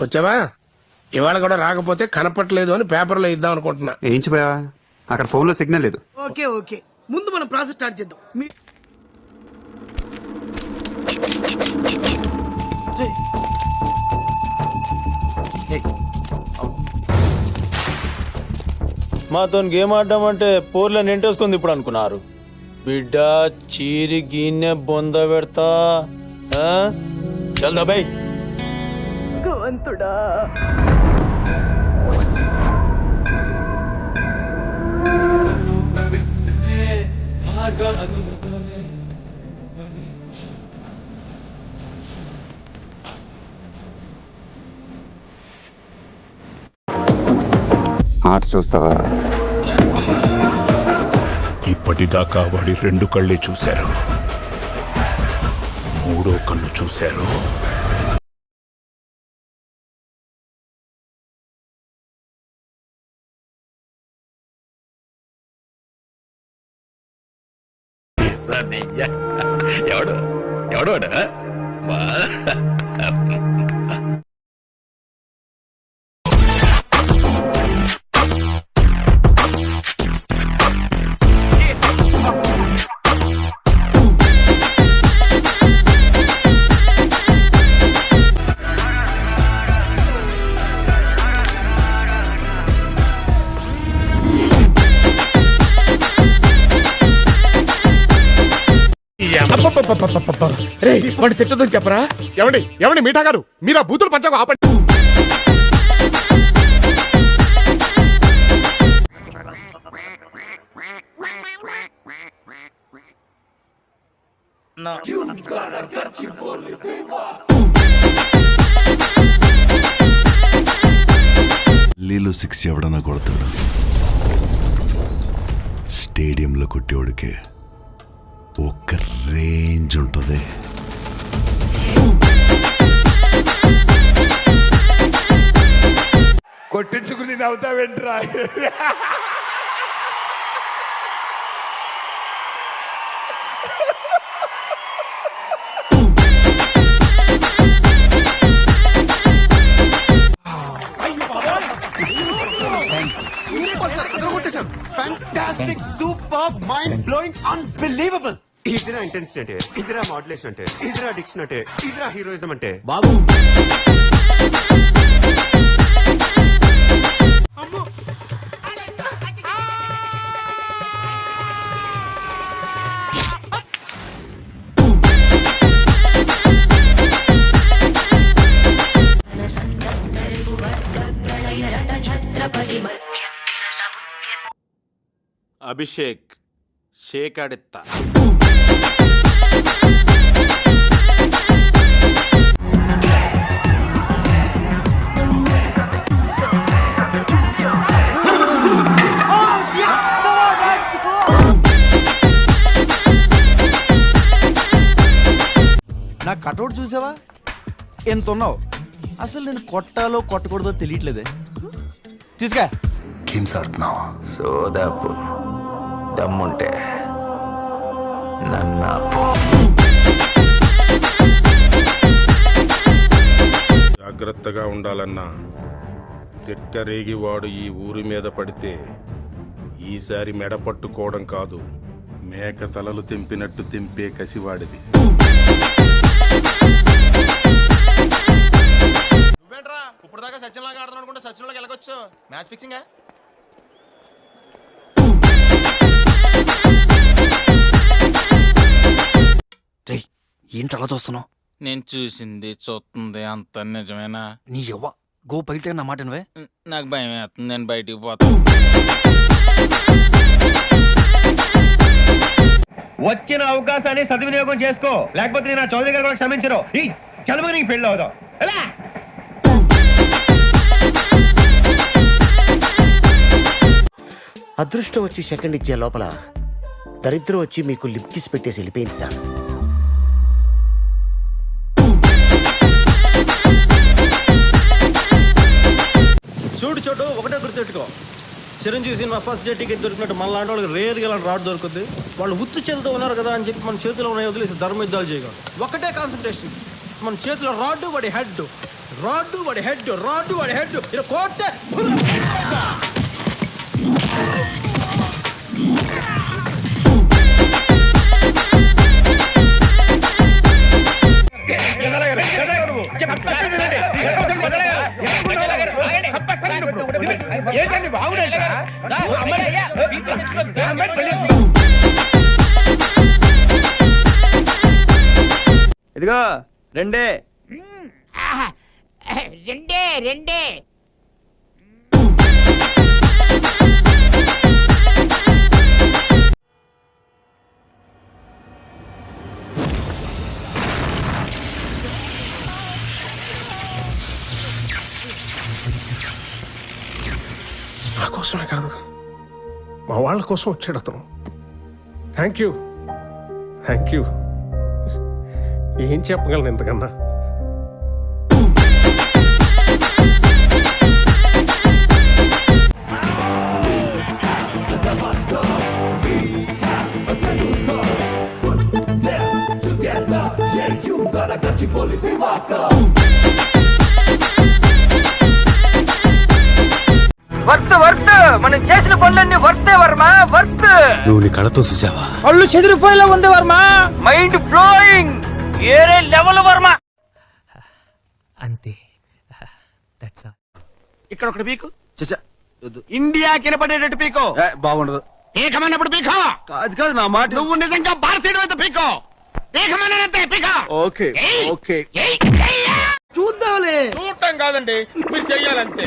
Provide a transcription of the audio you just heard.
వచ్చావా? ఇవాళ కూడా రాకపోతే కనపట్లేదు అని పేపర్లో ఇద్దాం అనుకుంటున్నా. ఏంచిపోయా? అక్కడ ఫోన్ లో సిగ్నల్ లేదు. ఓకే ఓకే, ముందు మనం ప్రాసెస్ స్టార్ట్ చేద్దాం. మాతో గేమ్ ఆడడం అంటే పోర్లో నెంటేసుకుంది ఇప్పుడు అనుకున్నారు. బిడ్డ చీరి గిన్నె బొంద పెడతా. చల్దా బై భగవంతుడా. ఆట చూస్తావా? ఇప్పటిదాకా వాడి 2 కళ్ళే చూశారు, 3వ కన్ను చూశారు. ఎవడు ఎవడు వాడు తిట్టదని చెప్పరా? ఏమండి మీఠా గారు, మీరు ఆ బూతులు పంచకు ఆపండి. లీలో 6 ఎవడన్నా కొడతాడు, స్టేడియంలో కొట్టేవాడికే ఒక్క రేంజ్ ఉంటుంది. కొట్టించుకుని నవ్వుతావేంట్రా? Fantastic, super, mind blowing, unbelievable. ఇదిరా ఇంటెన్సిటీ అంటే, ఇదిరా మోడ్యులేషన్ అంటే, ఇదిరా డిక్షన్ అంటే, ఇదిరా హీరోయిజం అంటే. బాబు అభిషేక్ షేక్ ఆడెత్తా. నా కటౌట్ చూసావా? ఎంత ఉన్నావు? అసలు నేను కొట్టాలో కొట్టకూడదో తెలియట్లేదే. తీసుకా గేమ్స్ ఆడుతున్నావా? సోదాపు దమ్ముంటే నన్నాపు. జాగ్రత్తగా ఉండాలన్నా, తిక్కరేగి వాడు ఈ ఊరి మీద పడితే ఈసారి మెడ పట్టుకోవడం కాదు, మేక తలలు తెంపినట్టు తెంపే కసివాడిది. ఇప్పుడు దాకా సచిన్ లాగా ఆడుతున్నాడు అనుకుంటే సచిన్ లాగా వెళ్ళకొచ్చు. Match fixing. ఏంటి అలా చూస్తున్నావు? నేను చూసింది చూస్తుంది అంత నిజమేనా? నీ ఎవ్వ గో బయట నా మాట నువ్వే. నాకు భయం వేస్తుంది, నేను బయటికి పోతాను. వచ్చిన అవకాశాన్ని సద్వినియోగం చేసుకో, లేకపోతే నేను చౌదరి గారు కూడా క్షమించరు. ఈ చదువు నీకు పెళ్ళి అవుదాం. అదృష్టం వచ్చి సెకండ్ ఇచ్చే లోపల దరిద్రం వచ్చి మీకు లిప్ కిస్ పెట్టేసి వెళ్ళిపోయింది సార్. చూడు చోటు ఒకటే గుర్తుపెట్టుకో, Chiranjeevi cinema first day ticket దొరికినట్టు మన లాంటి వాళ్ళకి రేర్గా ఇలాంటి రాడ్ దొరుకుతుంది. వాళ్ళు ఉత్తు చేతితో ఉన్నారు కదా అని చెప్పి మన చేతిలో ఉన్నాయి వదిలేసి ధర్మ యుద్ధాలు చేయగలరు. ఒకటే కాన్సన్ట్రేషన్, మన చేతిలో రాడ్డు వాడి హెడ్. రాడ్డు వాడి హెడ్ రాడ్డు వాడి హెడ్ ఇలా కోస్తే ఇదిగో రెండే రెండే నా కోసమే కాదు మా వాళ్ళ కోసం వచ్చాడు అతను. Thank you. ఏం చెప్పగలను ఇంతకన్నా? వర్త్ మనం చేసిన పనులన్నీ వర్తే వర్మ వర్త్. నువ్వు నీ కళతో చూసావా? పళ్ళు చెదిరిపోయేలా ఉంది వర్మ. Mind blowing. ఏరే లెవెల్ వర్మ. అంతే. That's all. ఇక్కడ ఒకటి పీకు ఇండియా కినపడేటట్టు పీకో. బాగుండదు. పీకమన్నప్పుడు పీకో. కాదు నా మాట. నువ్వు నిజంగా భారతీయుడు అయితే పీకో. పీకమన్నంతే పీకో. ఓకే. చూడటం కాదండి, మీరు చెయ్యాలంతే.